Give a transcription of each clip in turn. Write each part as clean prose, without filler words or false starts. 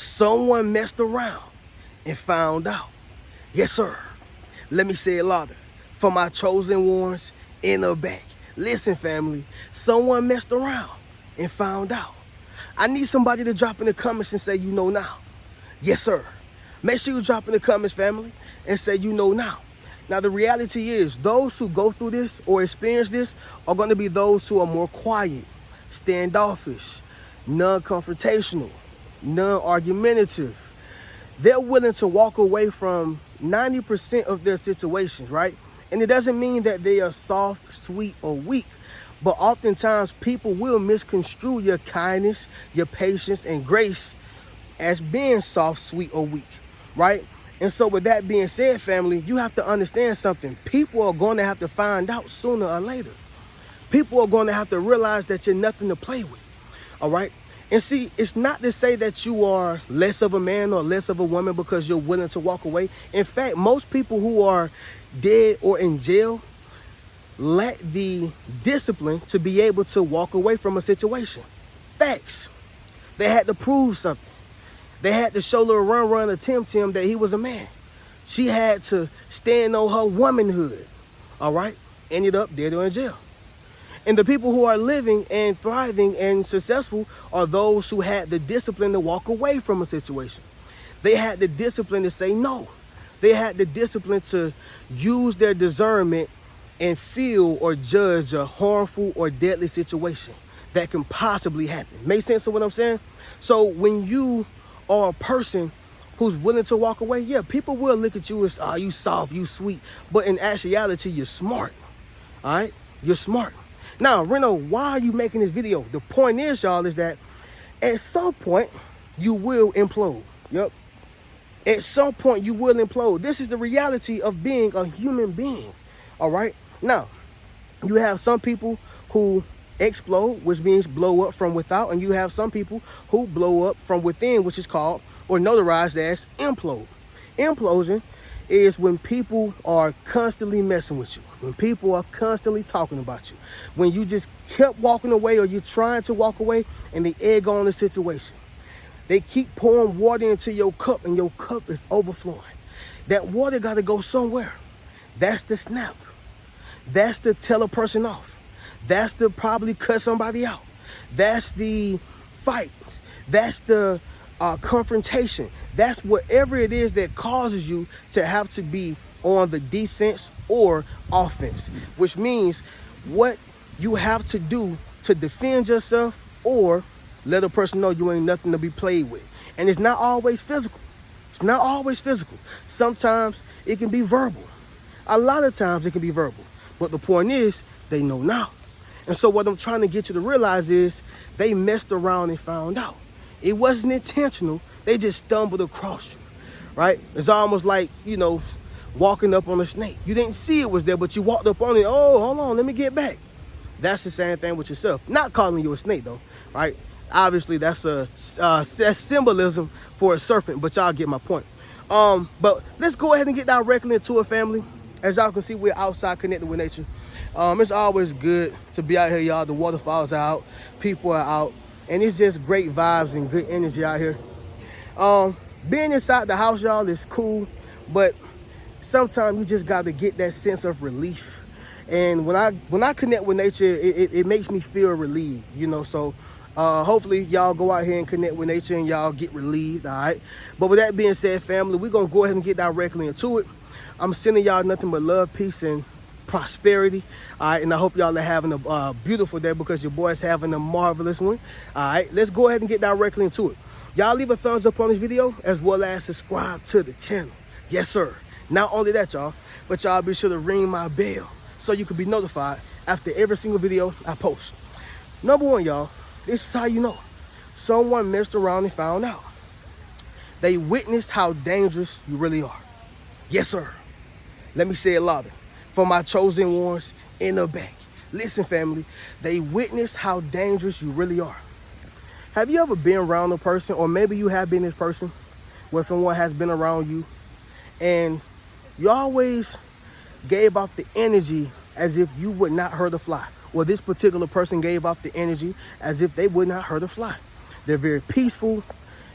Someone messed around and found out. Yes, sir. Let me say it louder. For my chosen ones in the back. Listen, family. Someone messed around and found out. I need somebody to drop in the comments and say, you know now. Yes, sir. Make sure you drop in the comments, family, and say, you know now. Now, the reality is those who go through this or experience this are going to be those who are more quiet, standoffish, non-confrontational, non-argumentative. They're willing to walk away from 90% of their situations, right? And it doesn't mean that they are soft, sweet, or weak, but oftentimes people will misconstrue your kindness, your patience, and grace as being soft, sweet, or weak, right? And so with that being said, family, you have to understand something. People are going to have to find out sooner or later. People are going to have to realize that you're nothing to play with, all right? And see, it's not to say that you are less of a man or less of a woman because you're willing to walk away. In fact, most people who are dead or in jail lack the discipline to be able to walk away from a situation. Facts. They had to prove something. They had to show little Run or Tim that he was a man. She had to stand on her womanhood, all right? Ended up dead or in jail. And the people who are living and thriving and successful are those who had the discipline to walk away from a situation. They had the discipline to say no. They had the discipline to use their discernment and feel or judge a harmful or deadly situation that can possibly happen. Make sense of what I'm saying? So when you are a person who's willing to walk away, yeah, people will look at you as, oh, you soft, you sweet. But in actuality, you're smart, all right? You're smart. Now, Reno, why are you making this video? The point is, y'all, is that at some point, you will implode. Yep. At some point, you will implode. This is the reality of being a human being, all right? Now, you have some people who explode, which means blow up from without, and you have some people who blow up from within, which is called or notarized as implode. Implosion is when people are constantly messing with you, when people are constantly talking about you, when you just kept walking away or you're trying to walk away and they egg on the situation. They keep pouring water into your cup and your cup is overflowing. That water got to go somewhere. That's the snap. That's to tell a person off. That's to probably cut somebody out. That's the fight. That's the confrontation. That's whatever it is that causes you to have to be on the defense or offense, which means what you have to do to defend yourself or let a person know you ain't nothing to be played with. And it's not always physical. It's not always physical. Sometimes it can be verbal. A lot of times it can be verbal. But the point is, they know now. And so what I'm trying to get you to realize is they messed around and found out. It wasn't intentional. They just stumbled across you, right? It's almost like, walking up on a snake. You didn't see it was there, but you walked up on it. Oh, hold on, let me get back. That's the same thing with yourself. Not calling you a snake, though, right? Obviously, that's a symbolism for a serpent, but y'all get my point. But let's go ahead and get directly into it, family. As y'all can see, we're outside connected with nature. It's always good to be out here, y'all. The waterfalls are out, people are out, and it's just great vibes and good energy out here. Being inside the house, y'all, is cool, but sometimes you just got to get that sense of relief. And when I connect with nature, it makes me feel relieved, So hopefully y'all go out here and connect with nature and y'all get relieved, all right? But with that being said, family, we're going to go ahead and get directly into it. I'm sending y'all nothing but love, peace, and prosperity, all right? And I hope y'all are having a beautiful day because your boy's having a marvelous one, all right? Let's go ahead and get directly into it. Y'all leave a thumbs up on this video as well as subscribe to the channel. Yes, sir. Not only that, y'all, but y'all be sure to ring my bell so you can be notified after every single video I post. Number one, y'all, this is how you know someone messed around and found out. They witnessed how dangerous you really are. Yes, sir. Let me say it louder. For my chosen ones in the back. Listen, family, they witnessed how dangerous you really are. Have you ever been around a person, or maybe you have been this person, where someone has been around you, and you always gave off the energy as if you would not hurt a fly? Well, this particular person gave off the energy as if they would not hurt a fly. They're very peaceful.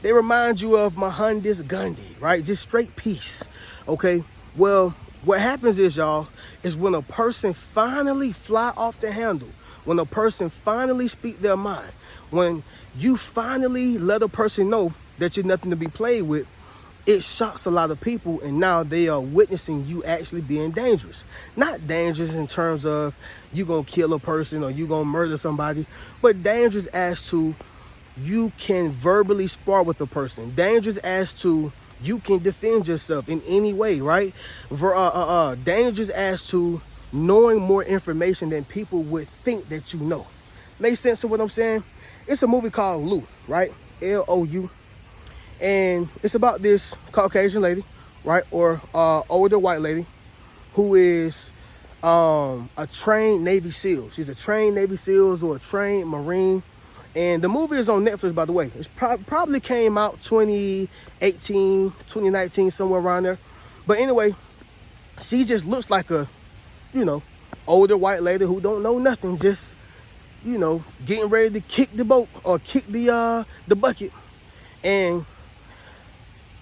They remind you of Mahatma Gandhi, right? Just straight peace, okay? Well, what happens is, y'all, is when a person finally fly off the handle, when a person finally speak their mind, when you finally let a person know that you're nothing to be played with, it shocks a lot of people, and now they are witnessing you actually being dangerous. Not dangerous in terms of you gonna kill a person or you gonna murder somebody, but dangerous as to you can verbally spar with a person. Dangerous as to you can defend yourself in any way, right? Dangerous as to knowing more information than people would think that you know. Make sense of what I'm saying? It's a movie called Lou, right? Lou. And it's about this Caucasian lady, right? Or older white lady who is a trained Navy SEAL. She's a trained Navy SEALs or a trained Marine. And the movie is on Netflix, by the way. It probably came out 2018, 2019, somewhere around there. But anyway, she just looks like a, older white lady who don't know nothing, just, getting ready to kick the boat or kick the bucket. And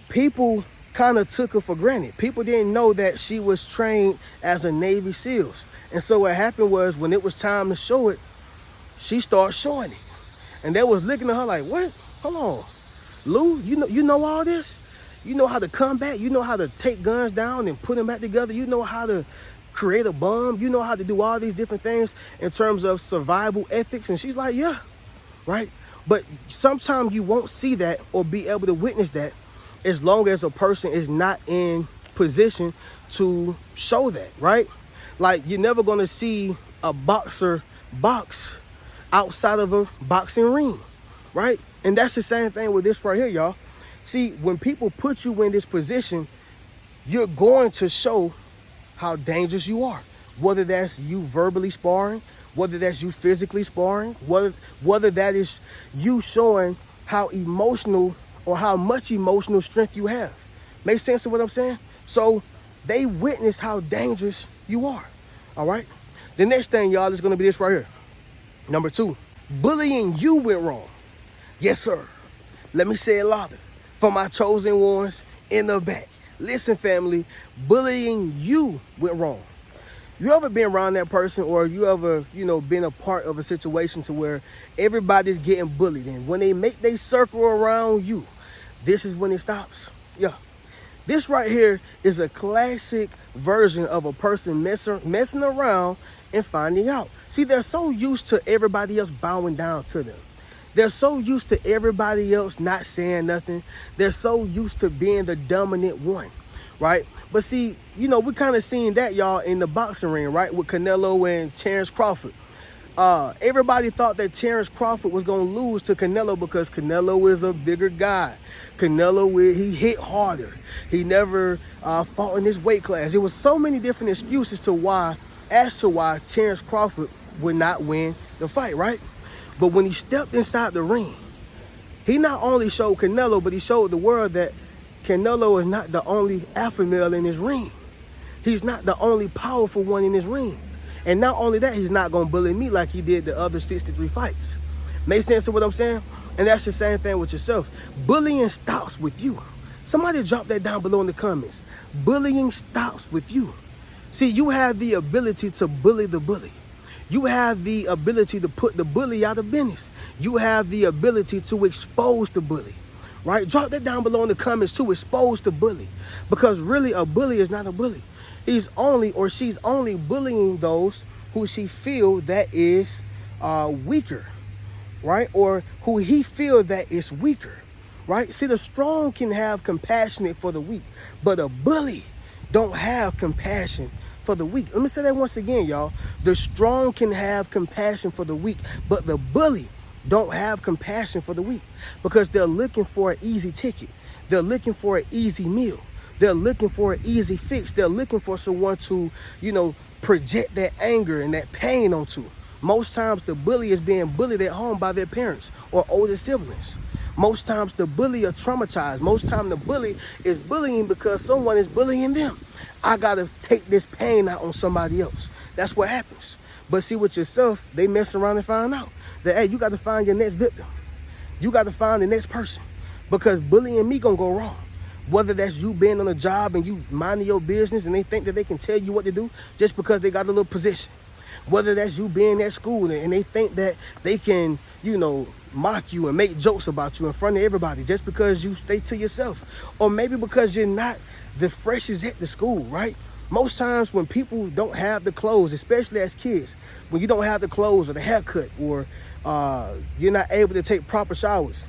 people kind of took her for granted. People didn't know that she was trained as a Navy SEALs. And so what happened was when it was time to show it, she started showing it. And they was looking at her like, what? Hold on. Lou, you know all this? You know how to combat? You know how to take guns down and put them back together? You know how to create a bomb? You know how to do all these different things in terms of survival ethics? And she's like, yeah, right? But sometimes you won't see that or be able to witness that as long as a person is not in position to show that, right? Like, you're never going to see a boxer box outside of a boxing ring, right? And that's the same thing with this right here, y'all. See, when people put you in this position, you're going to show how dangerous you are. Whether that's you verbally sparring, whether that's you physically sparring, whether that is you showing how emotional or how much emotional strength you have. Make sense of what I'm saying? So they witness how dangerous you are, all right? The next thing, y'all, is going to be this right here. Number 2, bullying you went wrong. Yes, sir. Let me say it louder for my chosen ones in the back. Listen, family, bullying you went wrong. You ever been around that person, or you ever, been a part of a situation to where everybody's getting bullied, and when they make their circle around you, this is when it stops? Yeah. This right here is a classic version of a person messing around and finding out. See, they're so used to everybody else bowing down to them. They're so used to everybody else not saying nothing. They're so used to being the dominant one, right? But see, we kind of seen that, y'all, in the boxing ring, right? With Canelo and Terrence Crawford. Everybody thought that Terrence Crawford was going to lose to Canelo because Canelo is a bigger guy. He hit harder. He never fought in his weight class. There was so many different excuses as to why Terrence Crawford would not win the fight, right? But when he stepped inside the ring, he not only showed Canelo, but he showed the world that Canelo is not the only alpha male in his ring. He's not the only powerful one in his ring. And not only that, he's not going to bully me like he did the other 63 fights. Make sense of what I'm saying? And that's the same thing with yourself. Bullying stops with you. Somebody drop that down below in the comments. Bullying stops with you. See, you have the ability to bully the bully. You have the ability to put the bully out of business. You have the ability to expose the bully, right? Drop that down below in the comments to expose the bully. Because really, a bully is not a bully. He's only or she's only bullying those who she feel that is weaker, right? Or who he feel that is weaker, right? See, the strong can have compassion for the weak, but a bully don't have compassion for the weak. Let me say that once again, y'all. The strong can have compassion for the weak, but the bully don't have compassion for the weak because they're looking for an easy ticket. They're looking for an easy meal. They're looking for an easy fix. They're looking for someone to, project that anger and that pain onto. Most times the bully is being bullied at home by their parents or older siblings. Most times the bully are traumatized. Most time the bully is bullying because someone is bullying them. I got to take this pain out on somebody else. That's what happens. But see, with yourself, they mess around and find out that, hey, you got to find your next victim. You got to find the next person. because bullying me gonna go wrong. Whether that's you being on a job and you minding your business and they think that they can tell you what to do just because they got a little position. Whether that's you being at school and they think that they can, mock you and make jokes about you in front of everybody just because you stay to yourself. Or maybe because you're not the freshest at the school, right? Most times when people don't have the clothes, especially as kids, when you don't have the clothes or the haircut or you're not able to take proper showers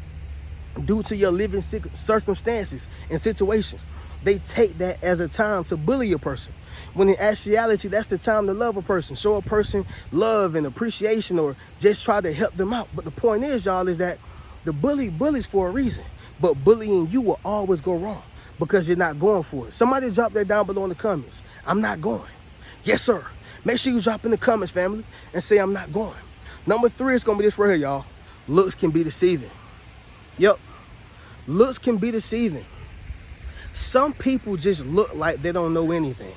due to your living circumstances and situations, they take that as a time to bully a person. When in actuality, that's the time to love a person, show a person love and appreciation, or just try to help them out. But the point is, y'all, is that the bullies for a reason. But bullying you will always go wrong because you're not going for it. Somebody drop that down below in the comments. I'm not going. Yes, sir. Make sure you drop in the comments, family, and say I'm not going. Number 3 is going to be this right here, y'all. Looks can be deceiving. Yep. Looks can be deceiving. Some people just look like they don't know anything.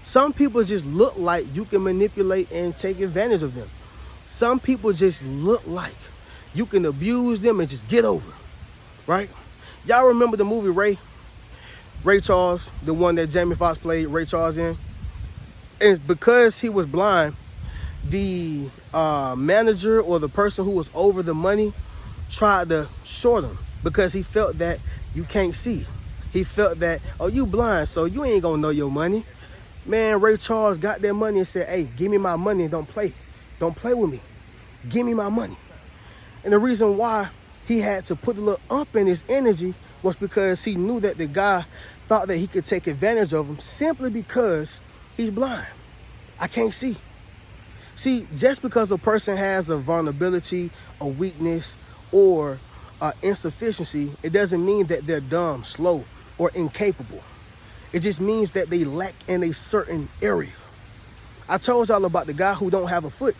Some people just look like you can manipulate and take advantage of them. Some people just look like you can abuse them and just get over, right? Y'all remember the movie Ray Charles, the one that Jamie Foxx played Ray Charles in? And because he was blind, the manager or the person who was over the money tried to short him because he felt that you can't see. He felt that, oh, you blind, so you ain't gonna know your money. Man, Ray Charles got that money and said, hey, give me my money and don't play. Don't play with me. Give me my money. And the reason why he had to put a little ump in his energy was because he knew that the guy thought that he could take advantage of him simply because he's blind. I can't see. See, just because a person has a vulnerability, a weakness, or insufficiency, it doesn't mean that they're dumb, slow, or incapable. It just means that they lack in a certain area. I told y'all about the guy who don't have a foot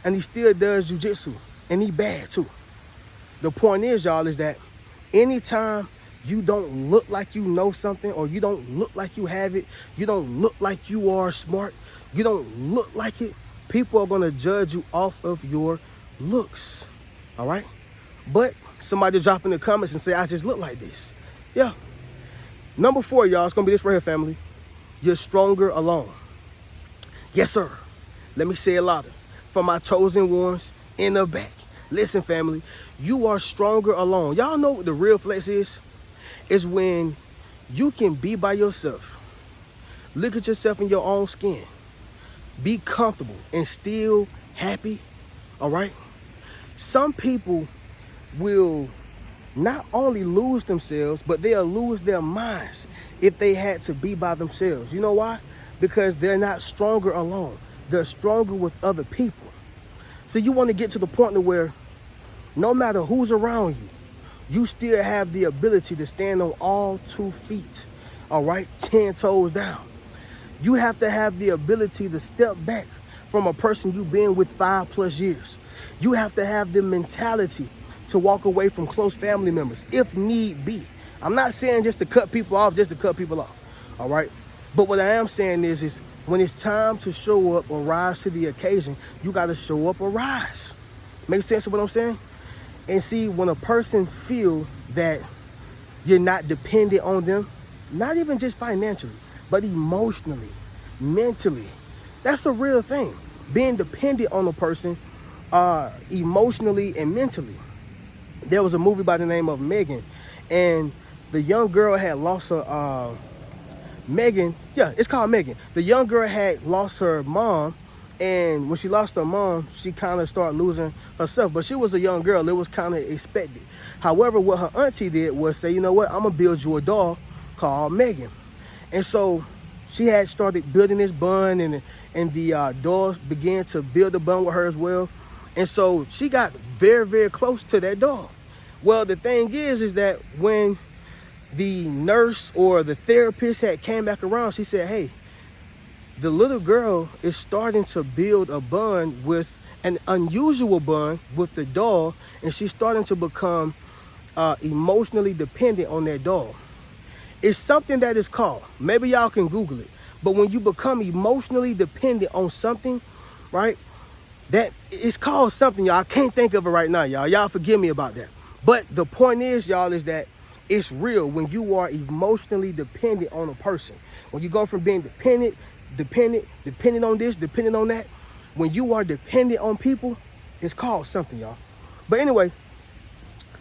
and he still does jujitsu and he bad too. The point is, y'all, is that anytime you don't look like you know something, or you don't look like you have it, you don't look like you are smart, you don't look like it, people are going to judge you off of your looks. All right? But somebody drop in the comments and say, I just look like this. Yeah. Number 4, y'all, it's going to be this right here, family. You're stronger alone. Yes, sir. Let me say it louder. For my chosen ones in the back. Listen, family, you are stronger alone. Y'all know what the real flex is? It's when you can be by yourself. Look at yourself in your own skin. Be comfortable and still happy. All right? Some people will not only lose themselves, but they'll lose their minds if they had to be by themselves. You know why? Because they're not stronger alone. They're stronger with other people. So you want to get to the point where no matter who's around you, you still have the ability to stand on all 2 feet, all right, 10 toes down. You have to have the ability to step back from a person you've been with 5+ years. You have to have the mentality to walk away from close family members if need be. I'm not saying just to cut people off, all right? But what I am saying is when it's time to show up or rise to the occasion, you got to show up or rise. Make sense of what I'm saying? And see, when a person feel that you're not dependent on them, not even just financially, but emotionally, mentally, that's a real thing. Being dependent on a person emotionally and mentally. There was a movie by the name of Megan, and the young girl had lost her, Megan, yeah, it's called Megan. The young girl had lost her mom, and when she lost her mom, she kind of started losing herself. But she was a young girl. It was kind of expected. However, what her auntie did was say, you know what, I'm going to build you a doll called Megan. And so she had started building this bond, and the dolls began to build a bond with her as well. And so she got very, very close to that doll. Well, the thing is that when the nurse or the therapist had came back around, she said, hey, the little girl is starting to build a bond with an unusual bond with the doll, and she's starting to become emotionally dependent on that doll. It's something that is called, maybe y'all can Google it, but when you become emotionally dependent on something, right, that it's called something, y'all. I can't think of it right now, y'all. Y'all forgive me about that. But the point is, y'all, is that it's real when you are emotionally dependent on a person. When you go from being dependent on this, dependent on that, when you are dependent on people, it's called something, y'all. But anyway,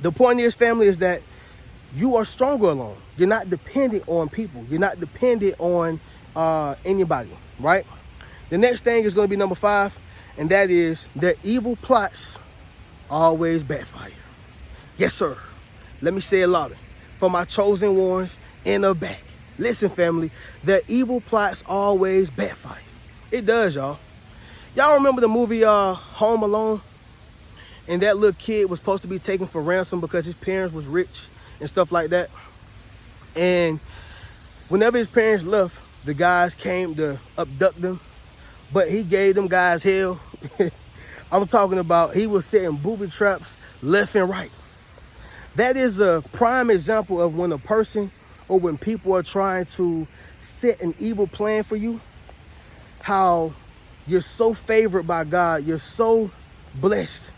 the point is, family, is that you are stronger alone. You're not dependent on people. You're not dependent on anybody, right? The next thing is going to be number 5, and that is that evil plots always backfire. Yes, sir. Let me say it louder. For my chosen ones in the back. Listen, family, that evil plots always backfire. It does, y'all. Y'all remember the movie Home Alone? And that little kid was supposed to be taken for ransom because his parents was rich and stuff like that. And whenever his parents left, the guys came to abduct them, but he gave them guys hell. I'm talking about he was setting booby traps left and right. That is a prime example of when a person or when people are trying to set an evil plan for you, how you're so favored by God, you're so blessed,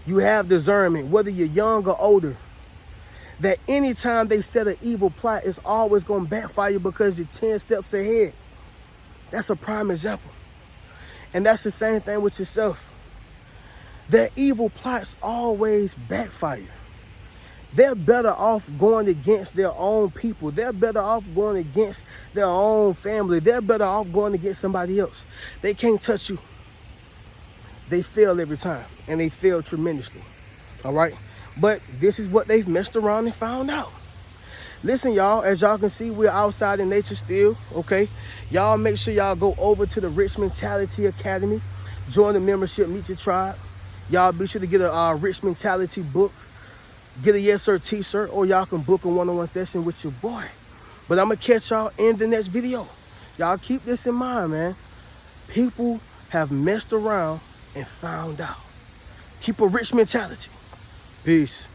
you have discernment, whether you're young or older, that anytime they set an evil plot, it's always going to backfire because you're 10 steps ahead. That's a prime example. And that's the same thing with yourself. Their evil plots always backfire. They're better off going against their own people. They're better off going against their own family. They're better off going against somebody else. They can't touch you. They fail every time, and they fail tremendously. All right? But this is what they've messed around and found out. Listen, y'all, as y'all can see, we're outside in nature still, okay? Y'all make sure y'all go over to the Rich Mentality Academy. Join the membership, meet your tribe. Y'all be sure to get a Rich Mentality book. Get a Yes Sir t-shirt, or y'all can book a one-on-one session with your boy. But I'm going to catch y'all in the next video. Y'all keep this in mind, man. People have messed around and found out. Keep a rich mentality. Peace.